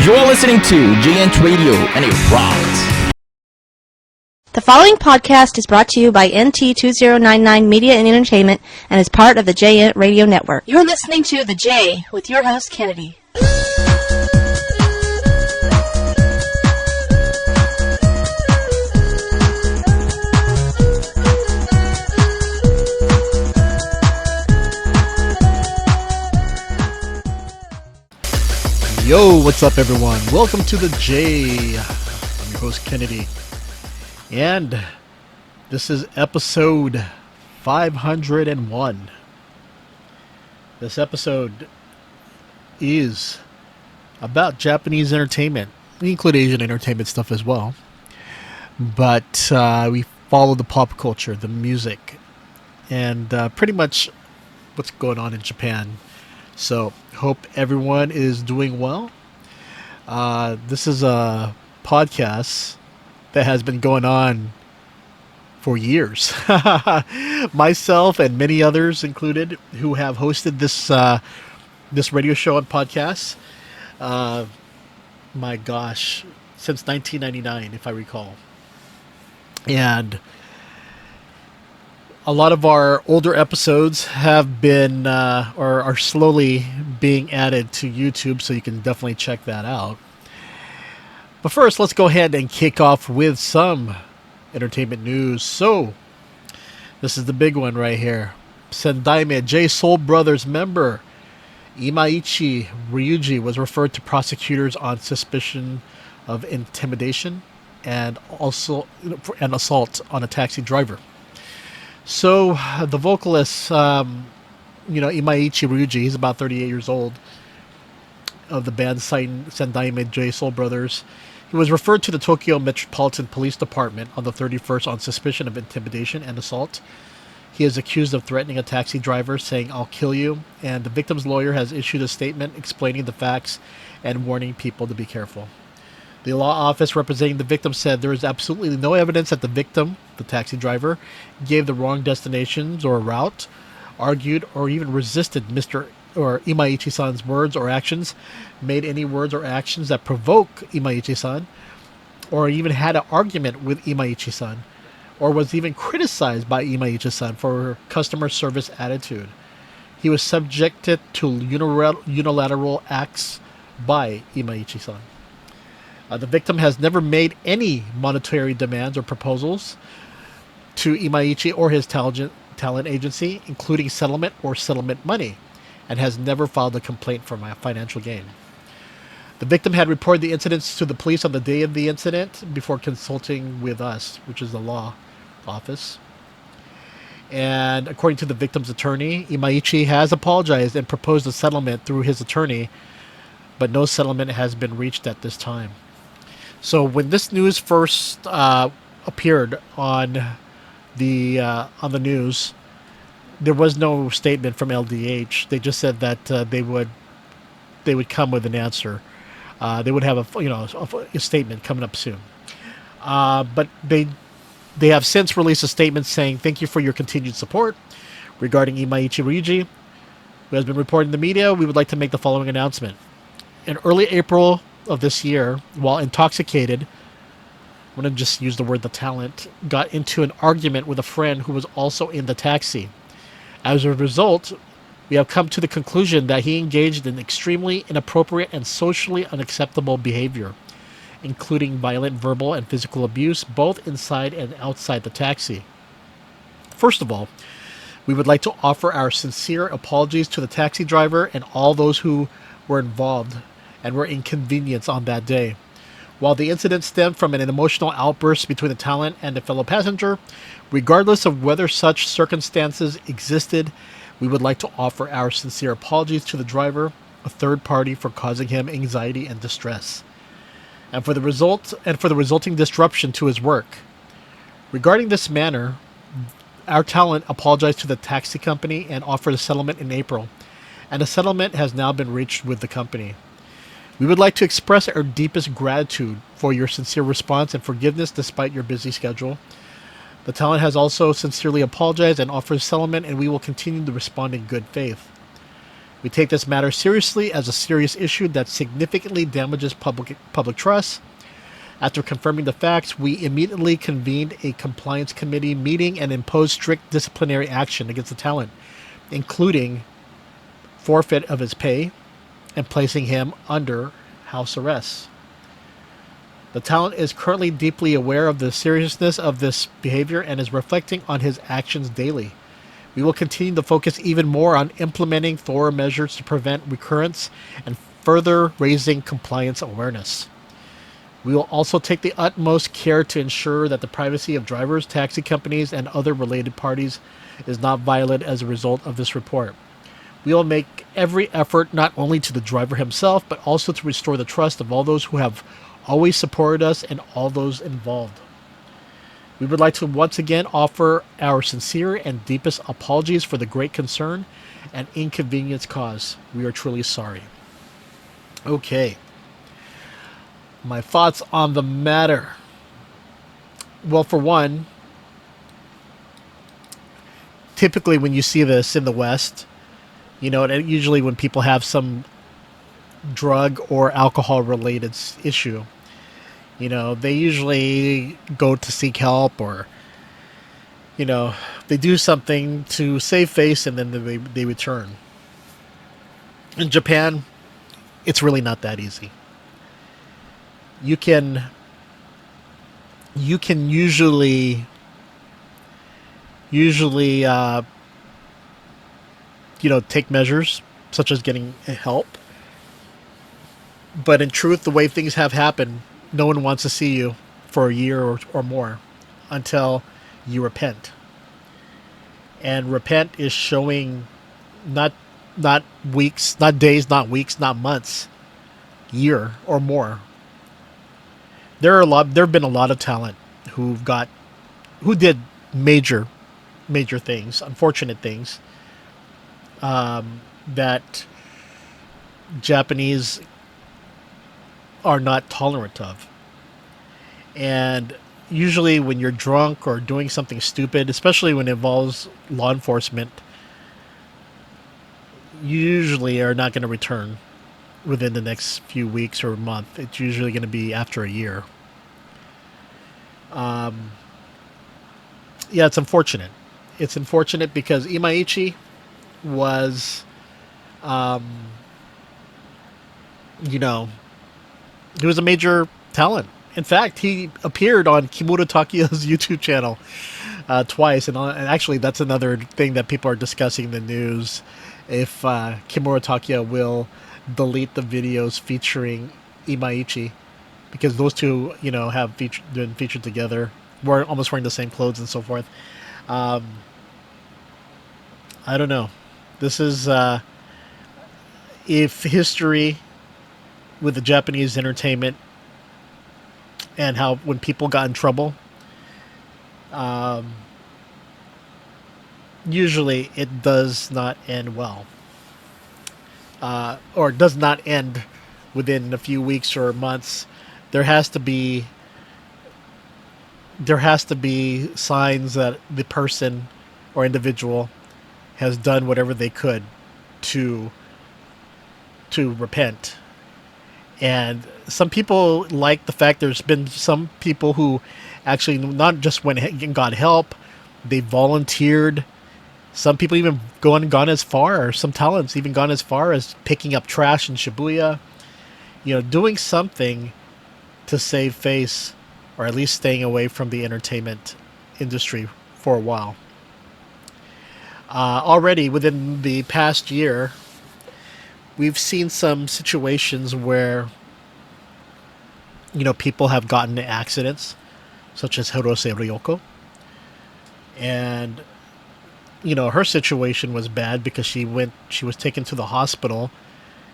You're listening to ENT Radio, and it rocks. The following podcast is brought to you by NT2099 Media and Entertainment and is part of the J-Celeb Radio Network. You're listening to The J with your host, Kennedy. Yo, what's up everyone? Welcome to The J. I'm your host, Kennedy. And this is episode 501. This episode is about Japanese entertainment. We include Asian entertainment stuff as well. But we follow the pop culture, the music, and pretty much what's going on in Japan. So, hope everyone is doing well. This is a podcast that has been going on for years. Myself and many others included who have hosted this radio show and podcast. My gosh, since 1999, if I recall. And a lot of our older episodes have been or are slowly being added to YouTube, so you can definitely check that out. But first, let's go ahead and kick off with some entertainment news. So, this is the big one right here. Sendaime J-Celeb Brothers member Imaichi Ryuji was referred to prosecutors on suspicion of intimidation and also an assault on a taxi driver. So, the vocalist, Imaichi Ryuji, he's about 38 years old, of the band Sendaime J-Celeb Brothers. He was referred to the Tokyo Metropolitan Police Department on the 31st on suspicion of intimidation and assault. He is accused of threatening a taxi driver, saying, "I'll kill you," and the victim's lawyer has issued a statement explaining the facts and warning people to be careful. The law office representing the victim said there is absolutely no evidence that the victim, the taxi driver, gave the wrong destinations or route, argued, or even resisted Mr. or Imaichi-san's words or actions, made any words or actions that provoke Imaichi-san, or even had an argument with Imaichi-san, or was even criticized by Imaichi-san for her customer service attitude. He was subjected to unilateral acts by Imaichi-san. The victim has never made any monetary demands or proposals to Imaichi or his talent agency, including settlement or settlement money, and has never filed a complaint for financial gain. The victim had reported the incidents to the police on the day of the incident before consulting with us, which is the law office. And according to the victim's attorney, Imaichi has apologized and proposed a settlement through his attorney, but no settlement has been reached at this time. So when this news first appeared on the news, there was no statement from LDH. They just said that they would come with an answer. They would have a statement coming up soon. But they have since released a statement saying, "Thank you for your continued support regarding Imaichi Ryuji, who has been reported in the media. We would like to make the following announcement. In early April of this year, while intoxicated," I'm going to just use the word "the talent," got into an argument with a friend who was also in the taxi. As a result, we have come to the conclusion that he engaged in extremely inappropriate and socially unacceptable behavior, including violent verbal and physical abuse, both inside and outside the taxi. First of all, we would like to offer our sincere apologies to the taxi driver and all those who were involved and were inconvenienced on that day. While the incident stemmed from an emotional outburst between the talent and a fellow passenger, regardless of whether such circumstances existed, we would like to offer our sincere apologies to the driver, a third party, for causing him anxiety and distress, and for the resulting disruption to his work. Regarding this matter, our talent apologized to the taxi company and offered a settlement in April, and a settlement has now been reached with the company. We would like to express our deepest gratitude for your sincere response and forgiveness despite your busy schedule. The talent has also sincerely apologized and offers settlement, and we will continue to respond in good faith. We take this matter seriously as a serious issue that significantly damages public trust. After confirming the facts, we immediately convened a compliance committee meeting and imposed strict disciplinary action against the talent, including forfeit of his pay and placing him under house arrest. The talent is currently deeply aware of the seriousness of this behavior and is reflecting on his actions daily. We will continue to focus even more on implementing thorough measures to prevent recurrence and further raising compliance awareness. We will also take the utmost care to ensure that the privacy of drivers, taxi companies, and other related parties is not violated as a result of this report. We will make every effort not only to the driver himself, but also to restore the trust of all those who have always supported us and all those involved. We would like to once again offer our sincere and deepest apologies for the great concern and inconvenience caused. We are truly sorry. Okay. My thoughts on the matter. Well, for one, typically when you see this in the West, and usually when people have some drug or alcohol related issue, they usually go to seek help or, they do something to save face and then they return. In Japan, it's really not that easy. You can usually take measures such as getting help. But in truth, the way things have happened, no one wants to see you for a year or more until you repent. And repent is showing not weeks, not days, not weeks, not months, year or more. There have been a lot of talent who did major things, unfortunate things, that Japanese are not tolerant of. And usually when you're drunk or doing something stupid, especially when it involves law enforcement, you usually are not going to return within the next few weeks or a month. It's usually going to be after a year. It's unfortunate. It's unfortunate because Imaichi was, he was a major talent. In fact, he appeared on Kimura Takiya's YouTube channel twice. And actually, that's another thing that people are discussing in the news. If Kimura Takiya will delete the videos featuring Imaichi. Because those two, have been featured together. We're almost wearing the same clothes and so forth. I don't know. This is... if history with the Japanese entertainment and how when people got in trouble, usually it does not end well, or does not end within a few weeks or months. There has to be signs that the person or individual has done whatever they could to repent. And some people like the fact there's been some people who actually not just went and got help, they volunteered. Some people even gone as far, or some talents even gone as far as picking up trash in Shibuya, doing something to save face, or at least staying away from the entertainment industry for a while. Already within the past year, we've seen some situations where, people have gotten in accidents, such as Hirose Ryoko. And, her situation was bad because she was taken to the hospital,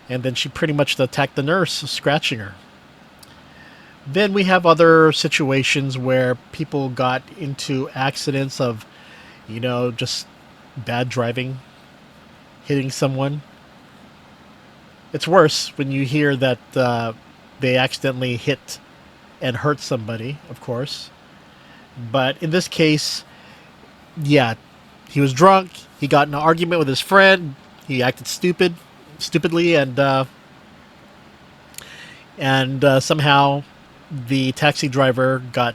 and then she pretty much attacked the nurse, scratching her. Then we have other situations where people got into accidents of, just bad driving, hitting someone. It's worse when you hear that they accidentally hit and hurt somebody, of course. But in this case, he was drunk. He got in an argument with his friend. He acted stupid. stupidly, and somehow the taxi driver got,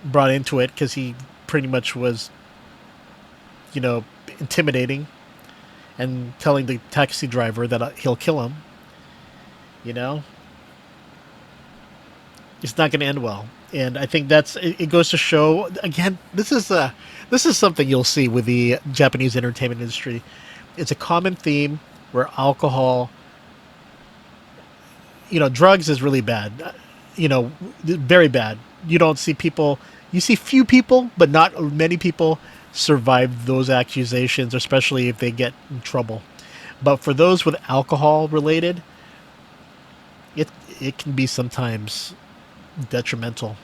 brought into it because he pretty much was, intimidating and telling the taxi driver that he'll kill him. It's not going to end well. And I think it goes to show, again, this is something you'll see with the Japanese entertainment industry. It's a common theme where alcohol, drugs is really bad, very bad. You don't see people, you see few people, but not many people survive those accusations, especially if they get in trouble. But for those with alcohol related, it can be sometimes detrimental.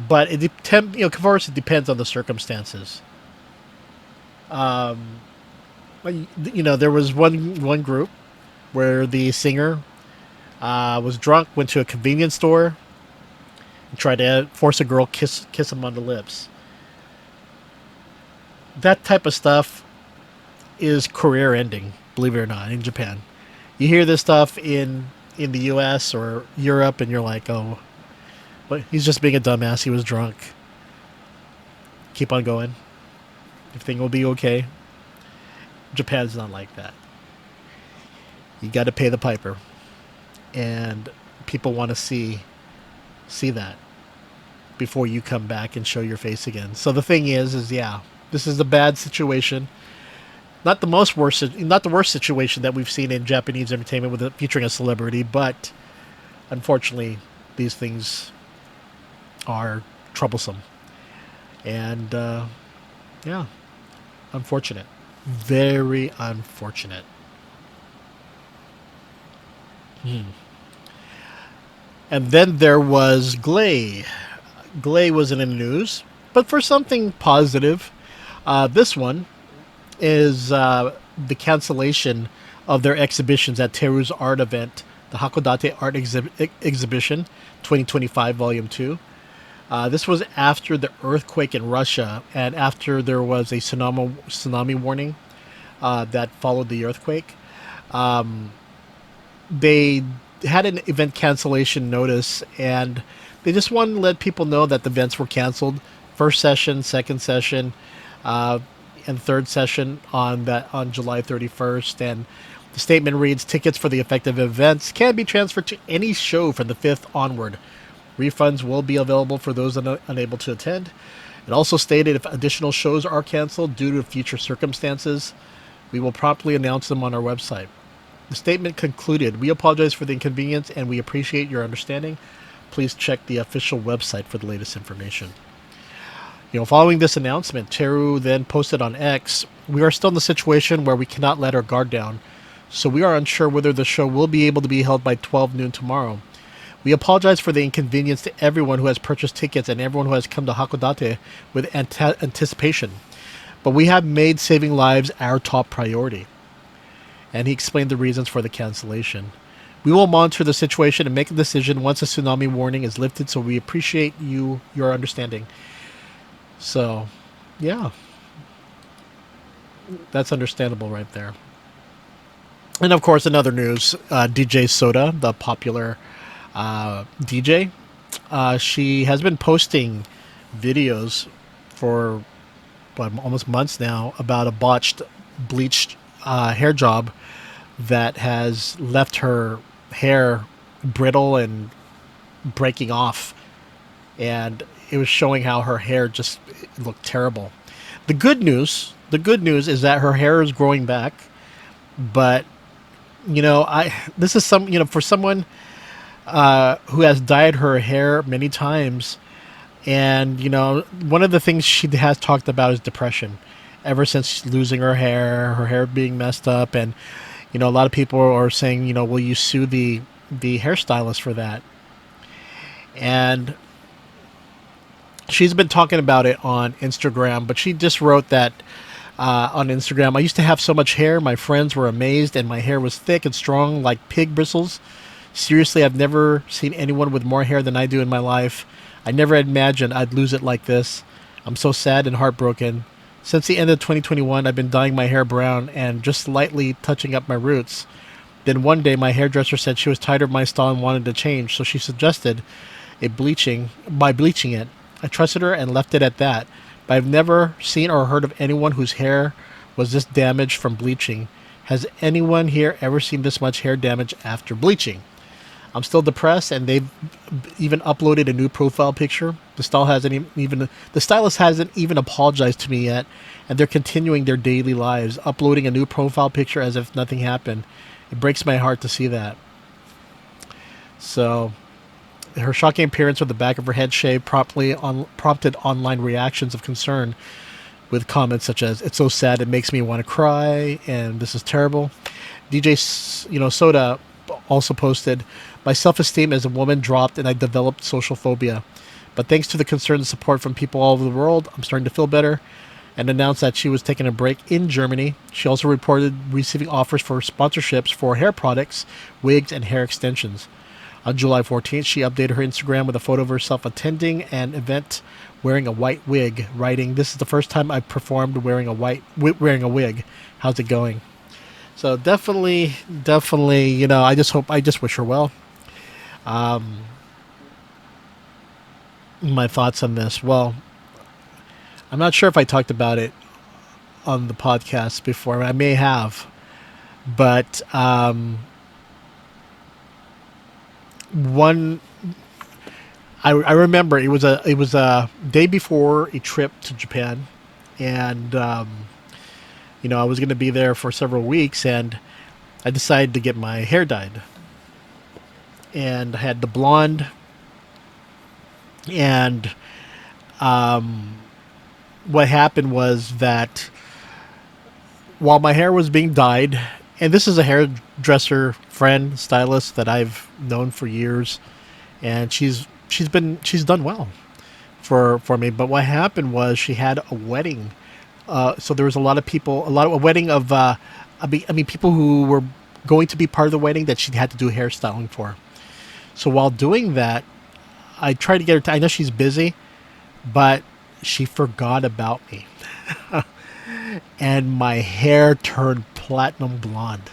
But it depends. Of course, it depends on the circumstances. There was one group where the singer was drunk, went to a convenience store, and tried to force a girl kiss him on the lips. That type of stuff is career ending, believe it or not, in Japan. You hear this stuff in the US or Europe, and you're like, oh, but he's just being a dumbass. He was drunk. Keep on going. Everything will be okay. Japan's not like that. You got to pay the piper. And people want to see that before you come back and show your face again. So the thing is yeah, this is a bad situation. Not the worst situation that we've seen in Japanese entertainment featuring a celebrity, but unfortunately, these things are troublesome. And yeah, unfortunate. Very unfortunate. And then there was Glay. Glay was in the news, but for something positive. This one is the cancellation of their exhibitions at Teru's art event, the Hakodate Art Exhibition 2025 Volume 2. This was after the earthquake in Russia and after there was a tsunami warning that followed the earthquake. They had an event cancellation notice, and they just wanted to let people know that the events were canceled. First session, second session, and third session on July 31st. And the statement reads, tickets for the affected events can be transferred to any show from the 5th onward. Refunds will be available for those unable to attend. It also stated if additional shows are canceled due to future circumstances, we will promptly announce them on our website. The statement concluded, we apologize for the inconvenience and we appreciate your understanding. Please check the official website for the latest information. Following this announcement, Teru then posted on X, we are still in the situation where we cannot let our guard down, so we are unsure whether the show will be able to be held by 12 noon tomorrow. We apologize for the inconvenience to everyone who has purchased tickets and everyone who has come to Hakodate with anticipation, but we have made saving lives our top priority. And he explained the reasons for the cancellation. We will monitor the situation and make a decision once the tsunami warning is lifted, so we appreciate your understanding. So, yeah. That's understandable right there. And of course, in other news, DJ Soda, the popular DJ, she has been posting videos for almost months now about a botched, bleached hair job that has left her hair brittle and breaking off. And it was showing how her hair just looked terrible. The good news is that her hair is growing back. But, this is for someone who has dyed her hair many times. And, one of the things she has talked about is depression. Ever since losing her hair being messed up. And, a lot of people are saying, will you sue the hairstylist for that? And she's been talking about it on Instagram, but she just wrote that on Instagram, I used to have so much hair, my friends were amazed, and my hair was thick and strong like pig bristles. Seriously, I've never seen anyone with more hair than I do in my life. I never imagined I'd lose it like this. I'm so sad and heartbroken. Since the end of 2021, I've been dyeing my hair brown and just slightly touching up my roots. Then one day, my hairdresser said she was tired of my style and wanted to change, so she suggested bleaching it. I trusted her and left it at that. But I've never seen or heard of anyone whose hair was this damaged from bleaching. Has anyone here ever seen this much hair damage after bleaching? I'm still depressed, and they've even uploaded a new profile picture. The stylist hasn't even apologized to me yet, and they're continuing their daily lives, uploading a new profile picture as if nothing happened. It breaks my heart to see that. So, her shocking appearance with the back of her head shaved prompted online reactions of concern, with comments such as, "It's so sad, it makes me want to cry," and "This is terrible." DJ Soda also posted, "My self-esteem as a woman dropped and I developed social phobia. But thanks to the concern and support from people all over the world, I'm starting to feel better," and announced that she was taking a break in Germany. She also reported receiving offers for sponsorships for hair products, wigs, and hair extensions. On July 14th, she updated her Instagram with a photo of herself attending an event wearing a white wig, writing, "This is the first time I've performed wearing a wig. How's it going?" So definitely, I just wish her well. My thoughts on this. Well, I'm not sure if I talked about it on the podcast before. I may have, but I remember it was a day before a trip to Japan, and I was going to be there for several weeks, and I decided to get my hair dyed, and I had the blonde, and what happened was that while my hair was being dyed, and this is a hairdresser friend, stylist that I've known for years, and she's done well for me. But what happened was she had a wedding, so there was a wedding of people who were going to be part of the wedding that she had to do hairstyling for. So while doing that, I tried to get her. I know she's busy, but she forgot about me. And my hair turned platinum blonde.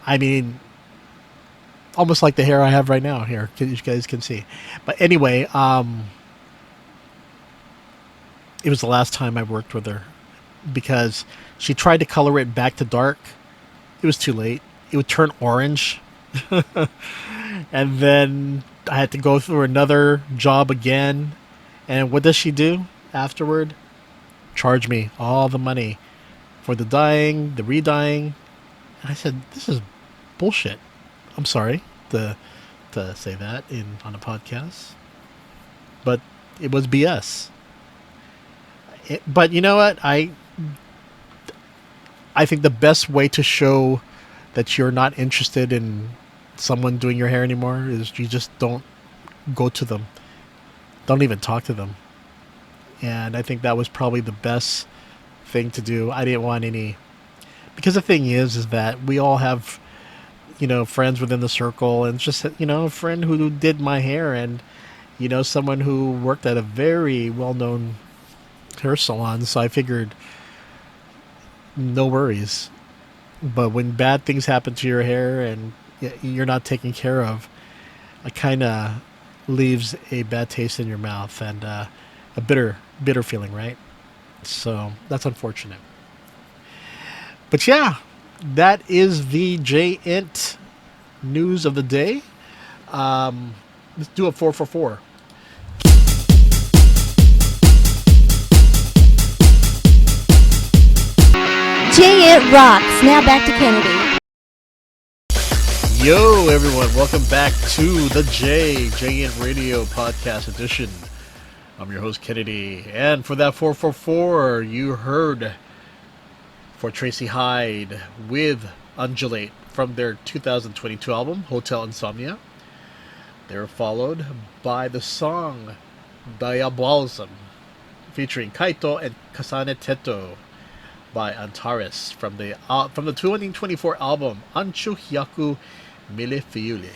I mean, almost like the hair I have right now here. You guys can see. But anyway, it was the last time I worked with her, because she tried to color it back to dark. It was too late. It would turn orange. And then I had to go through another job again. And what does she do afterward? Charge me all the money for the dyeing, the re-dyeing. And I said, "This is bullshit." I'm sorry to say that on a podcast, but it was BS. But you know what? I think the best way to show that you're not interested in someone doing your hair anymore is you just don't go to them. Don't even talk to them. And I think that was probably the best thing to do. I didn't want any, because the thing is that we all have, friends within the circle, and just, a friend who did my hair, and, someone who worked at a very well-known hair salon. So I figured, no worries. But when bad things happen to your hair and you're not taken care of, it kind of leaves a bad taste in your mouth and a bitter feeling, right? So that's unfortunate. But yeah, that is the J-Ent news of the day. Let's do a 444. J-Ent rocks. Now back to Kennedy. Yo, everyone. Welcome back to the J-Ent Radio Podcast Edition. I'm your host, Kennedy. And for that 444, you heard For Tracy Hyde with Undulate from their 2022 album, Hotel Insomnia. They were followed by the song Diabolism, featuring Kaito and Kasane Teto by Antares from the 2024 album Anchu Hyaku Mille Fiuli.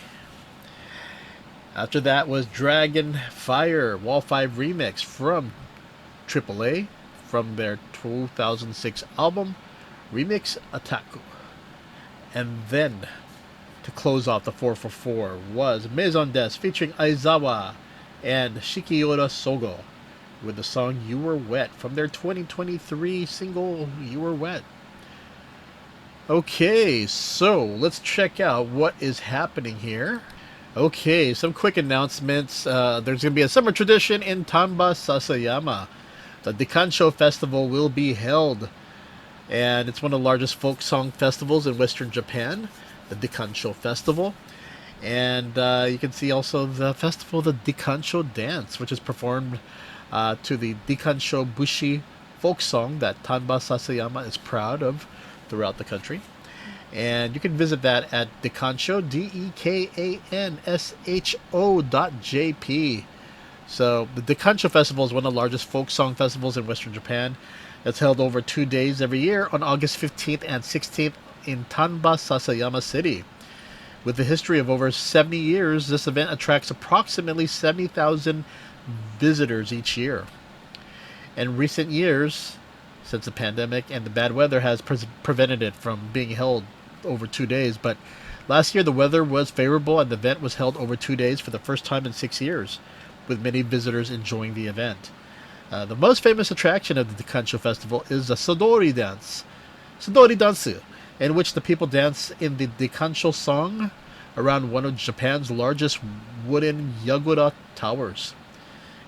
After that was Dragon Fire Wall 5 Remix from AAA from their 2006 album, Remix Attack. And then, to close off the 444 was Maison Des featuring Aizawa and Shikiora Sogo with the song You Were Wet from their 2023 single You Were Wet. Okay, so let's check out what is happening here. Okay, some quick announcements. There's going to be a summer tradition in Tamba, Sasayama. The Dikansho Festival will be held, and it's one of the largest folk song festivals in Western Japan, the Dikansho Festival. And you can see also the festival, the Dikansho Dance, which is performed to the Dikansho Bushi folk song that Tamba Sasayama is proud of throughout the country. And you can visit that at Dekansho, DEKANSHO.JP. So the Dekansho Festival is one of the largest folk song festivals in Western Japan. It's held over 2 days every year on August 15th and 16th in Tamba, Sasayama City. With a history of over 70 years, this event attracts approximately 70,000 visitors each year. In recent years, since the pandemic and the bad weather has prevented it from being held over 2 days, but last year the weather was favorable and the event was held over 2 days for the first time in 6 years, with many visitors enjoying the event. The most famous attraction of the Dekansho Festival is the Sodori Dance, in which the people dance in the Dekansho song around one of Japan's largest wooden Yagura towers.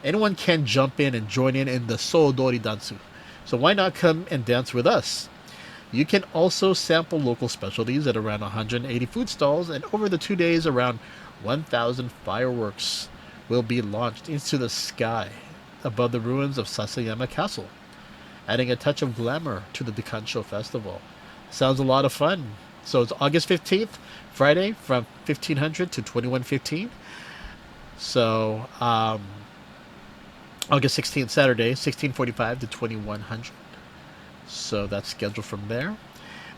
Anyone can jump in and join in the Sodori Dansu. So why not come and dance with us? You can also sample local specialties at around 180 food stalls, and over the 2 days, around 1,000 fireworks will be launched into the sky above the ruins of Sasayama Castle, adding a touch of glamour to the Dekansho Festival. Sounds a lot of fun. So it's August 15th, Friday, from 1500 to 21:15. So, August 16th, Saturday, 16:45 to 2100. So that's scheduled from there.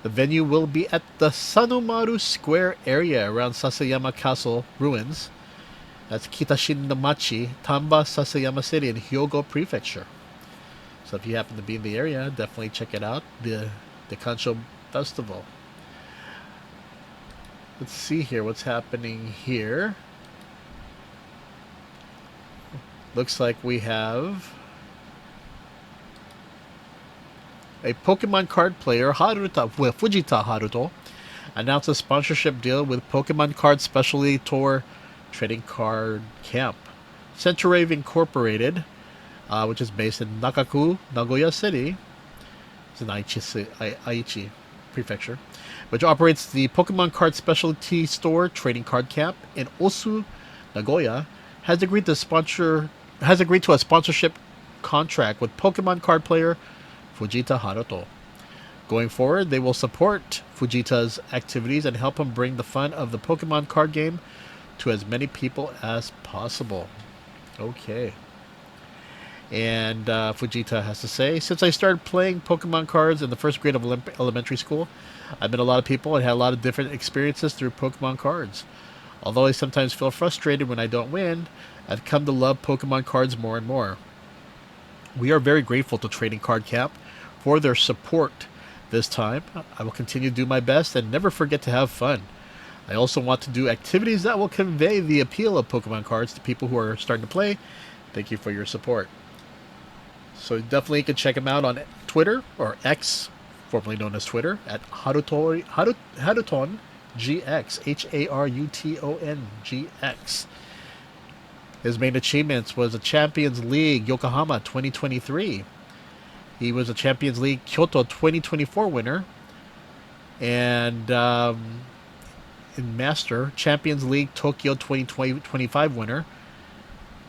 The venue will be at the Sanomaru Square area around Sasayama Castle ruins. That's Kitashin-no-machi, Tamba, Sasayama City in Hyogo Prefecture. So if you happen to be in the area, definitely check it out, the Dekansho Festival. Let's see here what's happening here. Looks like we have a Pokemon card player, Fujita Haruto, announced a sponsorship deal with Pokemon Card Specialty Tour Trading Card Camp. Centurave Incorporated, which is based in Nakaku, Nagoya City, it's in Aichi Prefecture, which operates the Pokemon Card Specialty Store Trading Card Camp in Osu, Nagoya, has agreed to a sponsorship contract with Pokemon card player Fujita Haruto. Going forward, they will support Fujita's activities and help him bring the fun of the Pokemon card game to as many people as possible. Okay. And Fujita has to say, since I started playing Pokemon cards in the first grade of elementary school, I've met a lot of people and had a lot of different experiences through Pokemon cards. Although I sometimes feel frustrated when I don't win, I've come to love Pokemon cards more and more. We are very grateful to Trading Card Camp for their support this time. I will continue to do my best and never forget to have fun. I also want to do activities that will convey the appeal of Pokemon cards to people who are starting to play. Thank you for your support. So definitely you can check him out on Twitter, or X, formerly known as Twitter, at Haruton GX, Haruton GX. His main achievements was a Champions League Yokohama 2023. He was a Champions League Kyoto 2024 winner, and in Master, Champions League Tokyo 2025 winner,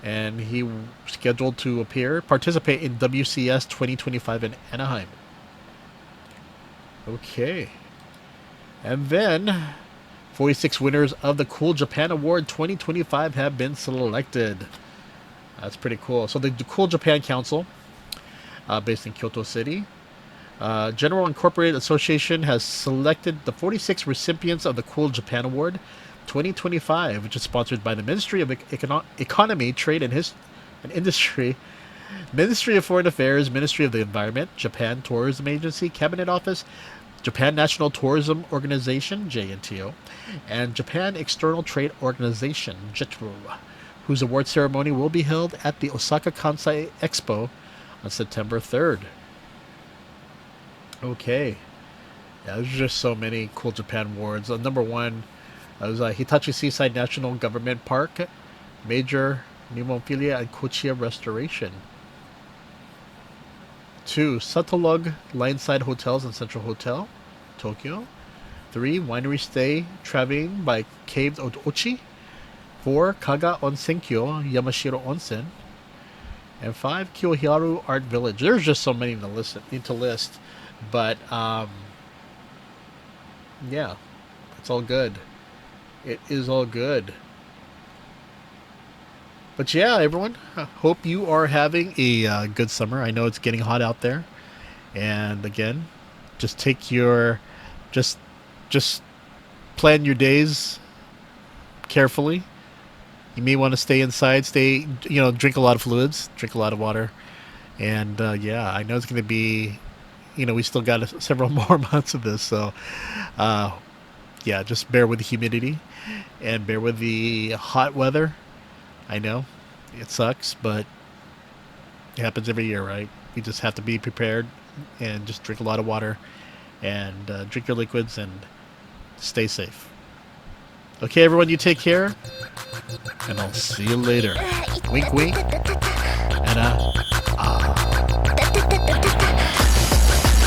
and he scheduled to participate in WCS 2025 in Anaheim. Okay. And then 46 winners of the Cool Japan Award 2025 have been selected. That's pretty cool. So the Cool Japan Council, based in Kyoto City, General Incorporated Association has selected the 46 recipients of the Cool Japan Award 2025, which is sponsored by the Ministry of Economy, Trade and Industry, Ministry of Foreign Affairs, Ministry of the Environment, Japan Tourism Agency, Cabinet Office, Japan National Tourism Organization, JNTO, and Japan External Trade Organization, JETRO, whose award ceremony will be held at the Osaka Kansai Expo on September 3rd. Okay. Yeah, there's just so many cool Japan awards. Number one was Hitachi Seaside National Government Park, Major Pneumophilia and Kochiya Restoration. 2. Satolog Lineside Hotels and Central Hotel, Tokyo. 3. Winery Stay Traveling by Caved Ochi. 4. Kaga Onsenkyo Yamashiro Onsen. And 5. Kiyohiaru Art Village. There's just so many to list. But, yeah, it's all good. It is all good. But yeah, everyone, I hope you are having a good summer. I know it's getting hot out there. And again, just take your, just plan your days carefully. You may want to stay inside, drink a lot of fluids, drink a lot of water. And yeah, I know it's going to be, we still got several more months of this. So yeah, just bear with the humidity and bear with the hot weather. I know it sucks, but it happens every year, right? You just have to be prepared and just drink a lot of water and drink your liquids and stay safe. Okay, everyone, you take care, and I'll see you later. Wink, wink, and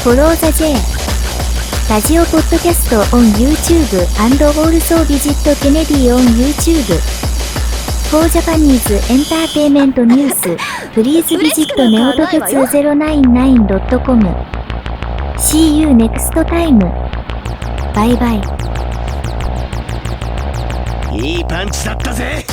Follow the J ラジオポッドキャスト on YouTube and also visit Kennedy on YouTube.For Japanese Entertainment News, please visit neotok2099.com. See you next time. Bye bye. いいパンチだったぜ。